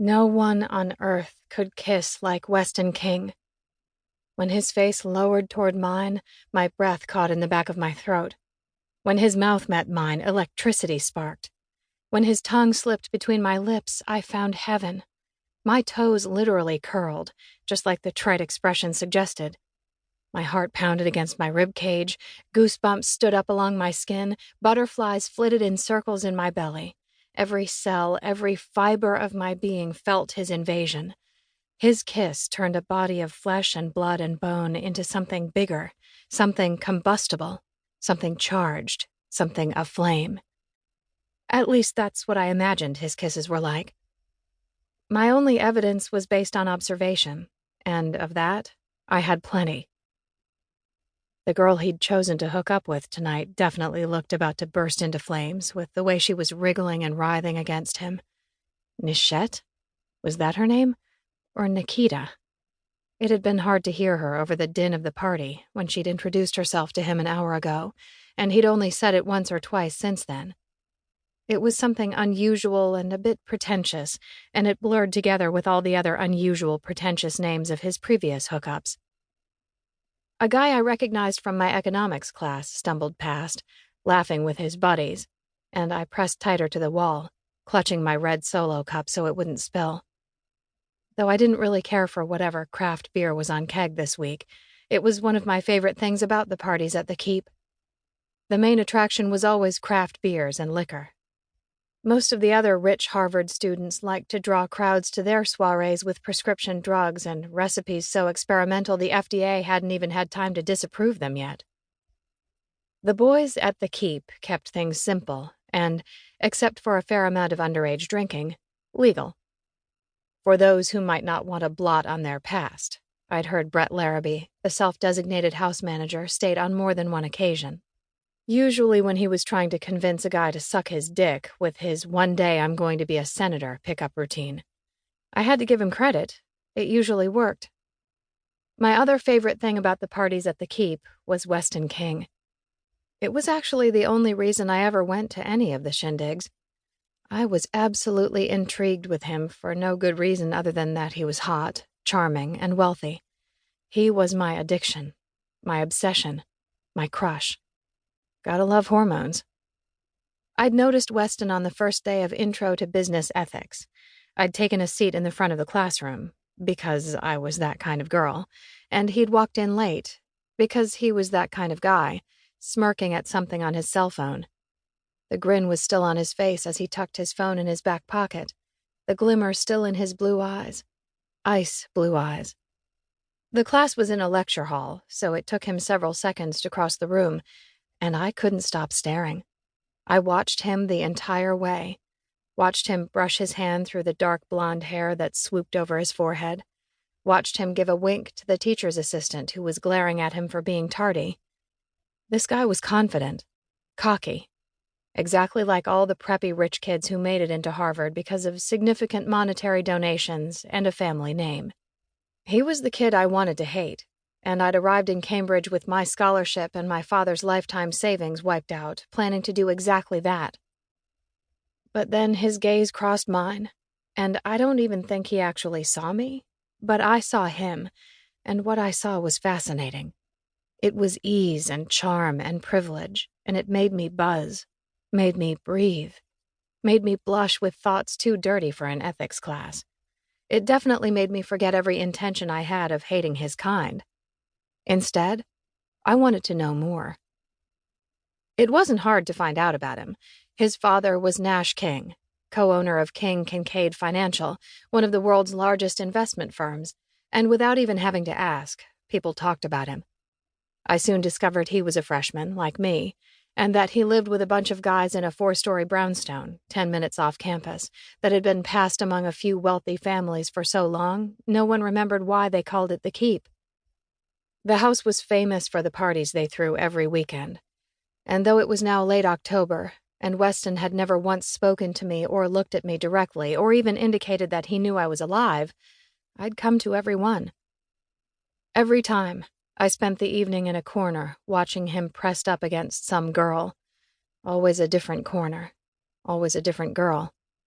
No one on earth could kiss like Weston King. When his face lowered toward mine, my breath caught in the back of my throat. When his mouth met mine, electricity sparked. When his tongue slipped between my lips, I found heaven. My toes literally curled, just like the trite expression suggested. My heart pounded against my rib cage, goosebumps stood up along my skin, butterflies flitted in circles in my belly. Every cell, every fiber of my being felt his invasion. His kiss turned a body of flesh and blood and bone into something bigger, something combustible, something charged, something aflame. At least that's what I imagined his kisses were like. My only evidence was based on observation, and of that, I had plenty. The girl he'd chosen to hook up with tonight definitely looked about to burst into flames with the way she was wriggling and writhing against him. Nichette? Was that her name? Or Nikita? It had been hard to hear her over the din of the party when she'd introduced herself to him an hour ago, and he'd only said it once or twice since then. It was something unusual and a bit pretentious, and it blurred together with all the other unusual, pretentious names of his previous hookups. A guy I recognized from my economics class stumbled past, laughing with his buddies, and I pressed tighter to the wall, clutching my red Solo cup so it wouldn't spill. Though I didn't really care for whatever craft beer was on keg this week, it was one of my favorite things about the parties at the Keep. The main attraction was always craft beers and liquor. Most of the other rich Harvard students liked to draw crowds to their soirees with prescription drugs and recipes so experimental the FDA hadn't even had time to disapprove them yet. The boys at the Keep kept things simple and, except for a fair amount of underage drinking, legal. For those who might not want a blot on their past, I'd heard Brett Larrabee, the self-designated house manager, state on more than one occasion. Usually when he was trying to convince a guy to suck his dick with his "one day I'm going to be a senator" pickup routine. I had to give him credit. It usually worked. My other favorite thing about the parties at the Keep was Weston King. It was actually the only reason I ever went to any of the shindigs. I was absolutely intrigued with him for no good reason other than that he was hot, charming, and wealthy. He was my addiction, my obsession, my crush. Gotta love hormones. I'd noticed Weston on the first day of Intro to Business Ethics. I'd taken a seat in the front of the classroom, because I was that kind of girl, and he'd walked in late, because he was that kind of guy, smirking at something on his cell phone. The grin was still on his face as he tucked his phone in his back pocket, the glimmer still in his blue eyes. Ice blue eyes. The class was in a lecture hall, so it took him several seconds to cross the room, and I couldn't stop staring. I watched him the entire way, watched him brush his hand through the dark blonde hair that swooped over his forehead, watched him give a wink to the teacher's assistant who was glaring at him for being tardy. This guy was confident, cocky, exactly like all the preppy rich kids who made it into Harvard because of significant monetary donations and a family name. He was the kid I wanted to hate, and I'd arrived in Cambridge with my scholarship and my father's lifetime savings wiped out, planning to do exactly that. But then his gaze crossed mine, and I don't even think he actually saw me, but I saw him, and what I saw was fascinating. It was ease and charm and privilege, and it made me buzz, made me breathe, made me blush with thoughts too dirty for an ethics class. It definitely made me forget every intention I had of hating his kind. Instead, I wanted to know more. It wasn't hard to find out about him. His father was Nash King, co-owner of Kincaid Financial, one of the world's largest investment firms, and without even having to ask, people talked about him. I soon discovered he was a freshman, like me, and that he lived with a bunch of guys in a 4-story brownstone, 10 minutes off campus, that had been passed among a few wealthy families for so long, no one remembered why they called it the Keep. The house was famous for the parties they threw every weekend, and though it was now late October, and Weston had never once spoken to me or looked at me directly or even indicated that he knew I was alive, I'd come to every one. Every time, I spent the evening in a corner, watching him pressed up against some girl. Always a different corner. Always a different girl.